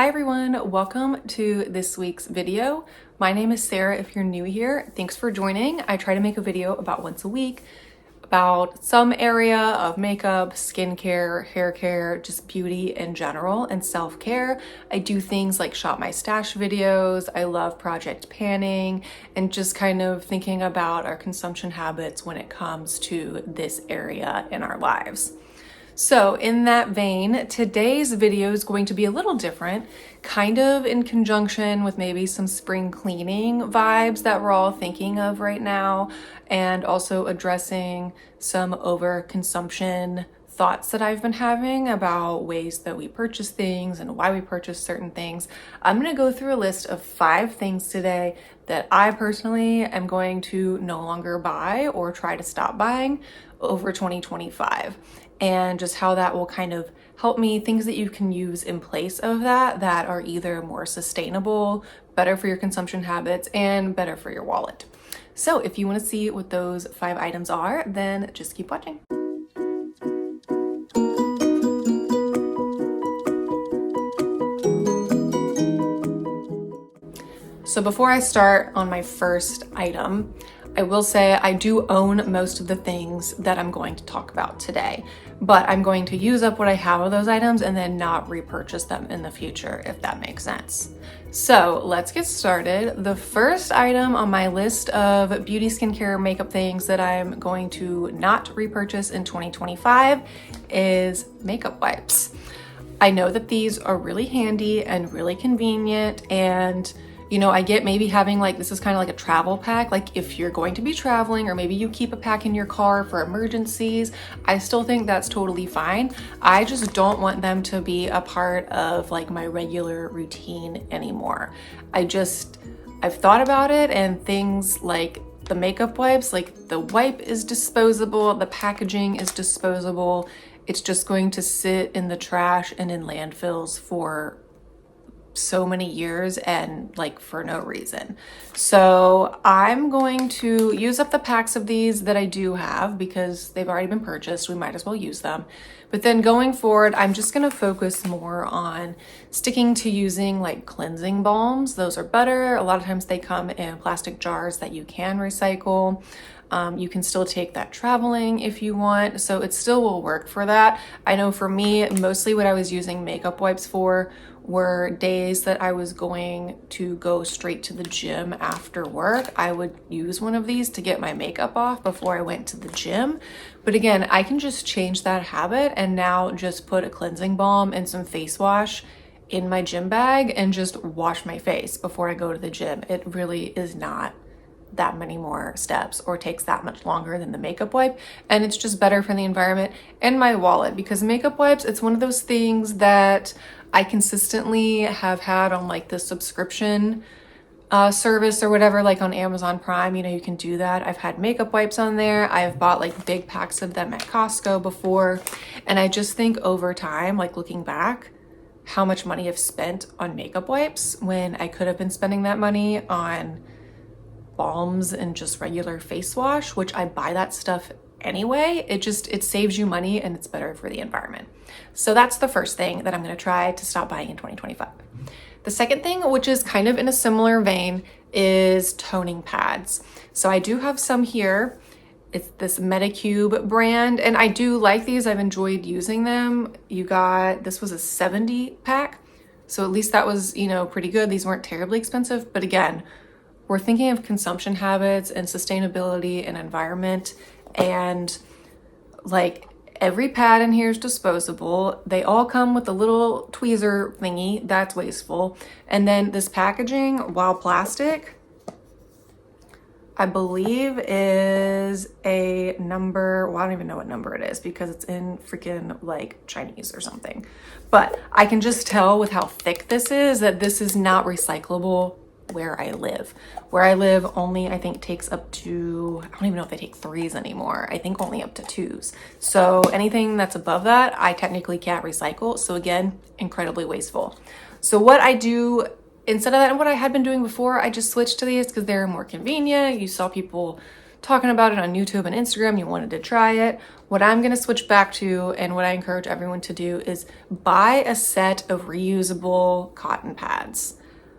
Hi everyone, welcome to this week's video. My name is Sarah if you're new here. Thanks for joining. I try to make a video about once a week about some area of makeup, skincare, hair care, just beauty in general and self-care. I do things like shop my stash videos. I love project panning and just kind of thinking about our consumption habits when it comes to this area in our lives. So in that vein, today's video is going to be a little different, kind of in conjunction with maybe some spring cleaning vibes that we're all thinking of right now, and also addressing some overconsumption thoughts that I've been having about ways that we purchase things and why we purchase certain things. I'm going to go through a list of 5 things today that I personally am going to no longer buy or try to stop buying over 2025. And just how that will kind of help me, things that you can use in place of that are either more sustainable, better for your consumption habits, and better for your wallet. So if you want to see what those 5 items are, then just keep watching. So before I start on my first item, I will say I do own most of the things that I'm going to talk about today, but I'm going to use up what I have of those items and then not repurchase them in the future, if that makes sense. So let's get started. The first item on my list of beauty, skincare, makeup things that I'm going to not repurchase in 2025 is makeup wipes. I know that these are really handy and really convenient, and you know, I get maybe having this is kind of like a travel pack, like if you're going to be traveling, or maybe you keep a pack in your car for emergencies. I still think that's totally fine. I just don't want them to be a part of my regular routine anymore. I've thought about it, and things like the makeup wipes, the wipe is disposable, the packaging is disposable. It's just going to sit in the trash and in landfills for so many years and for no reason. So I'm going to use up the packs of these that I do have because they've already been purchased. We might as well use them. But then going forward, I'm just going to focus more on sticking to using cleansing balms. Those are better. A lot of times they come in plastic jars that you can recycle. You can still take that traveling if you want, so it still will work for that. I know for me, mostly what I was using makeup wipes for were days that I was going to go straight to the gym after work. I would use one of these to get my makeup off before I went to the gym. But again, I can just change that habit and now just put a cleansing balm and some face wash in my gym bag and just wash my face before I go to the gym. It really is not that many more steps or takes that much longer than the makeup wipe, and it's just better for the environment and my wallet, because makeup wipes, it's one of those things that I consistently have had on the subscription service or whatever, on Amazon Prime. You know, you can do that. I've had makeup wipes on there. I've bought big packs of them at Costco before, and I just think over time, looking back, how much money I've spent on makeup wipes when I could have been spending that money on balms and just regular face wash, which I buy that stuff anyway. It saves you money and it's better for the environment. So that's the first thing that I'm going to try to stop buying in 2025. The second thing, which is kind of in a similar vein, is toning pads. So I do have some here. It's this Medicube brand, and I do like these. I've enjoyed using them. This was a 70 pack. So at least that was, pretty good. These weren't terribly expensive, but again, we're thinking of consumption habits and sustainability and environment, and every pad in here is disposable. They all come with a little tweezer thingy. That's wasteful. And then this packaging, while plastic, I believe is a number, well, I don't even know what number it is because it's in freaking Chinese or something. But I can just tell with how thick this is that this is not recyclable where I live. Where I live only, I think, takes up to, I don't even know if they take 3s anymore. I think only up to 2s. So anything that's above that, I technically can't recycle. So again, incredibly wasteful. So what I do instead of that, and what I had been doing before, I just switched to these because they're more convenient. You saw people talking about it on YouTube and Instagram, you wanted to try it. What I'm gonna switch back to, and what I encourage everyone to do, is buy a set of reusable cotton pads.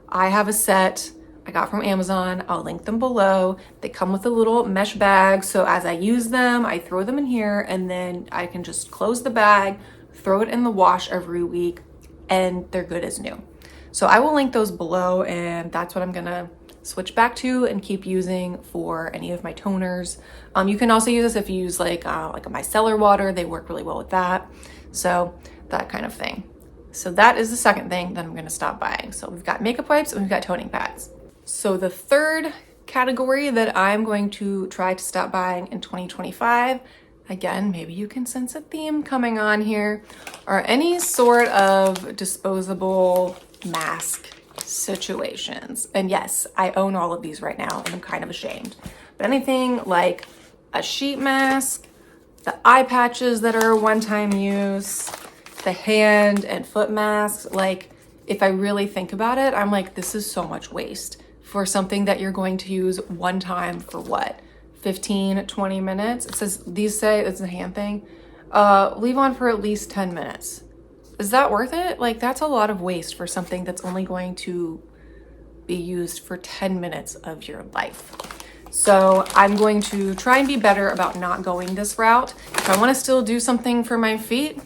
I have a set I got from Amazon. I'll link them below. They come with a little mesh bag, so as I use them, I throw them in here, and then I can just close the bag, throw it in the wash every week, and they're good as new. So I will link those below, and that's what I'm gonna switch back to and keep using for any of my toners. You can also use this if you use like a micellar water. They work really well with that. So that kind of thing. So that is the second thing that I'm gonna stop buying. So we've got makeup wipes and we've got toning pads. So the third category that I'm going to try to stop buying in 2025, again, maybe you can sense a theme coming on here, are any sort of disposable mask situations. And yes, I own all of these right now and I'm kind of ashamed. But anything like a sheet mask, the eye patches that are one-time use, the hand and foot masks, like if I really think about it, I'm like, this is so much waste for something that you're going to use one time for what? 15, 20 minutes? It says, these say, it's a hand thing, leave on for at least 10 minutes. Is that worth it? Like, that's a lot of waste for something that's only going to be used for 10 minutes of your life. So I'm going to try and be better about not going this route. If I want to still do something for my feet,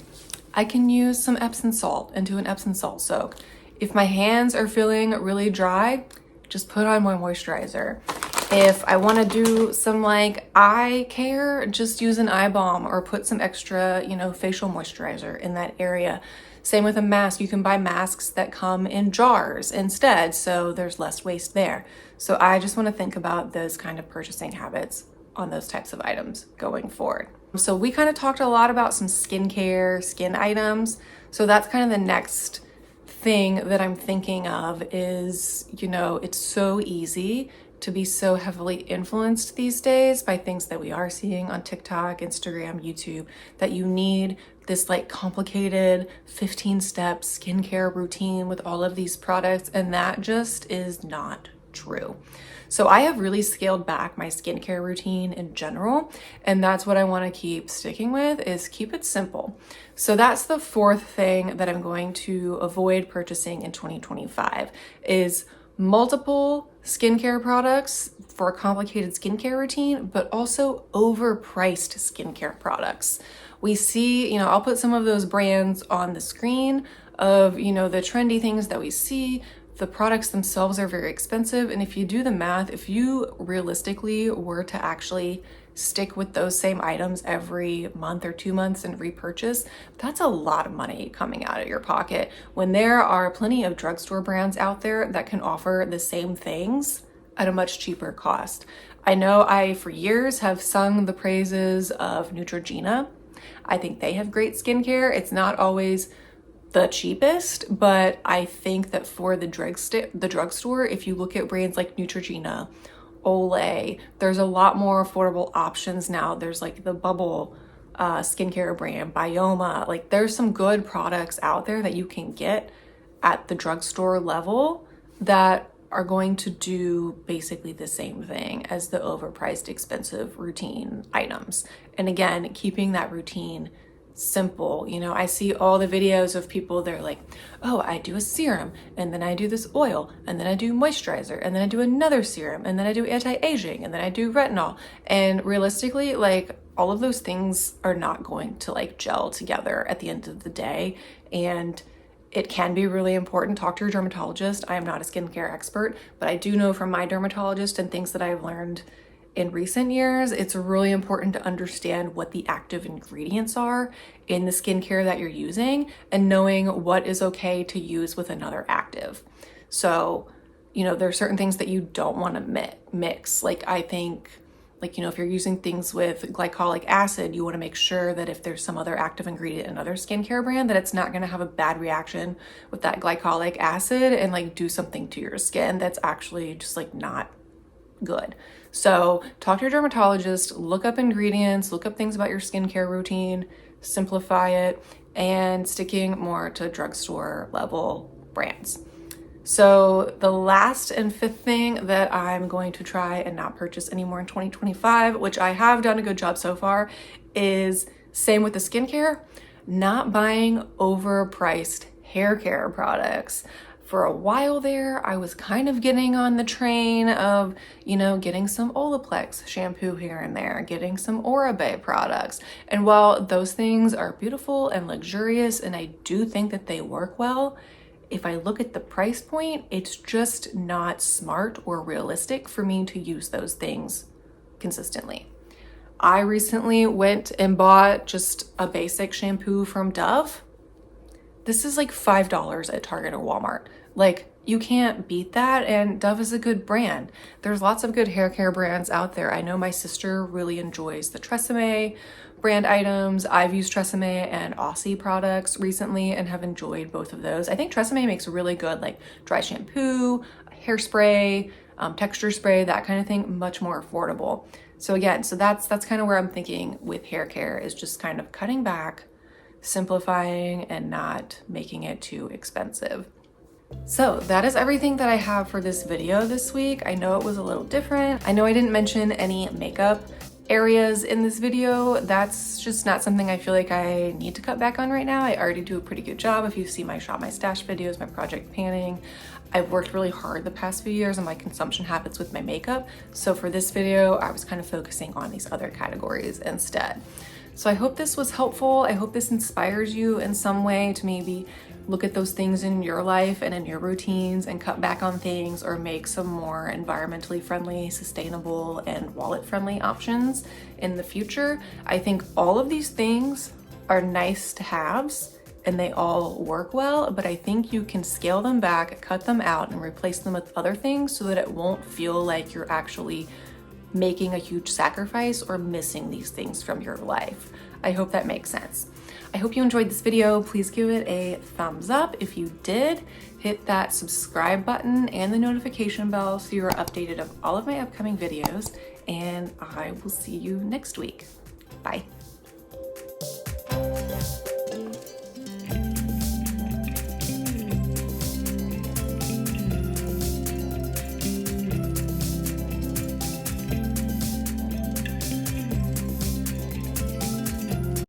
I can use some Epsom salt and do an Epsom salt soak. If my hands are feeling really dry, just put on my moisturizer. If I want to do some like eye care, just use an eye balm or put some extra, facial moisturizer in that area. Same with a mask. You can buy masks that come in jars instead, so there's less waste there. So I just want to think about those kind of purchasing habits on those types of items going forward. So we kind of talked a lot about some skincare, skin items. So that's kind of the next thing that I'm thinking of is, it's so easy to be so heavily influenced these days by things that we are seeing on TikTok, Instagram, YouTube, that you need this like complicated 15-step skincare routine with all of these products, and that just is not true. So I have really scaled back my skincare routine in general, and that's what I want to keep sticking with, is keep it simple. So that's the fourth thing that I'm going to avoid purchasing in 2025 is multiple skincare products for a complicated skincare routine, but also overpriced skincare products. We see, I'll put some of those brands on the screen of, the trendy things that we see. The products themselves are very expensive. And if you do the math, if you realistically were to actually stick with those same items every month or 2 months and repurchase, that's a lot of money coming out of your pocket when there are plenty of drugstore brands out there that can offer the same things at a much cheaper cost. I know I, for years, have sung the praises of Neutrogena. I think they have great skincare. It's not always the cheapest, but I think that for the drugstore, if you look at brands like Neutrogena, Olay, there's a lot more affordable options now. There's like the Bubble skincare brand, Bioma. Like there's some good products out there that you can get at the drugstore level that are going to do basically the same thing as the overpriced expensive routine items. And again, keeping that routine simple. I see all the videos of people, they're like, oh, I do a serum, and then I do this oil, and then I do moisturizer, and then I do another serum, and then I do anti-aging, and then I do retinol. And realistically, like all of those things are not going to like gel together at the end of the day. And it can be really important. Talk to your dermatologist. I am not a skincare expert, but I do know from my dermatologist and things that I've learned in recent years, it's really important to understand what the active ingredients are in the skincare that you're using and knowing what is okay to use with another active. So, there are certain things that you don't want to mix. Like I think, if you're using things with glycolic acid, you want to make sure that if there's some other active ingredient in another skincare brand, that it's not going to have a bad reaction with that glycolic acid and like do something to your skin that's actually just like not good. So talk to your dermatologist, look up ingredients, look up things about your skincare routine, simplify it, and sticking more to drugstore level brands. So the last and fifth thing that I'm going to try and not purchase anymore in 2025, which I have done a good job so far, is same with the skincare, not buying overpriced hair care products. For a while there, I was kind of getting on the train of, getting some Olaplex shampoo here and there, getting some Oribe products. And while those things are beautiful and luxurious, and I do think that they work well, if I look at the price point, it's just not smart or realistic for me to use those things consistently. I recently went and bought just a basic shampoo from Dove. This is like $5 at Target or Walmart. Like, you can't beat that, and Dove is a good brand. There's lots of good hair care brands out there. I know my sister really enjoys the TRESemmé brand items. I've used TRESemmé and Aussie products recently and have enjoyed both of those. I think TRESemmé makes really good like dry shampoo, hairspray, texture spray, that kind of thing, much more affordable. So again, that's kind of where I'm thinking with hair care, is just kind of cutting back, simplifying, and not making it too expensive. So that is everything that I have for this video this week. I know it was a little different. I know I didn't mention any makeup areas in this video. That's just not something I feel like I need to cut back on right now. I already do a pretty good job. If you see my Shop My Stash videos, my project panning, I've worked really hard the past few years on my consumption habits with my makeup. So for this video, I was kind of focusing on these other categories instead. So I hope this was helpful. I hope this inspires you in some way to maybe look at those things in your life and in your routines and cut back on things, or make some more environmentally friendly, sustainable, and wallet-friendly options in the future. I think all of these things are nice to haves and they all work well, but I think you can scale them back, cut them out, and replace them with other things so that it won't feel like you're actually making a huge sacrifice or missing these things from your life. I hope that makes sense. I hope you enjoyed this video. Please give it a thumbs up. If you did, hit that subscribe button and the notification bell so you're updated of all of my upcoming videos, and I will see you next week. Bye.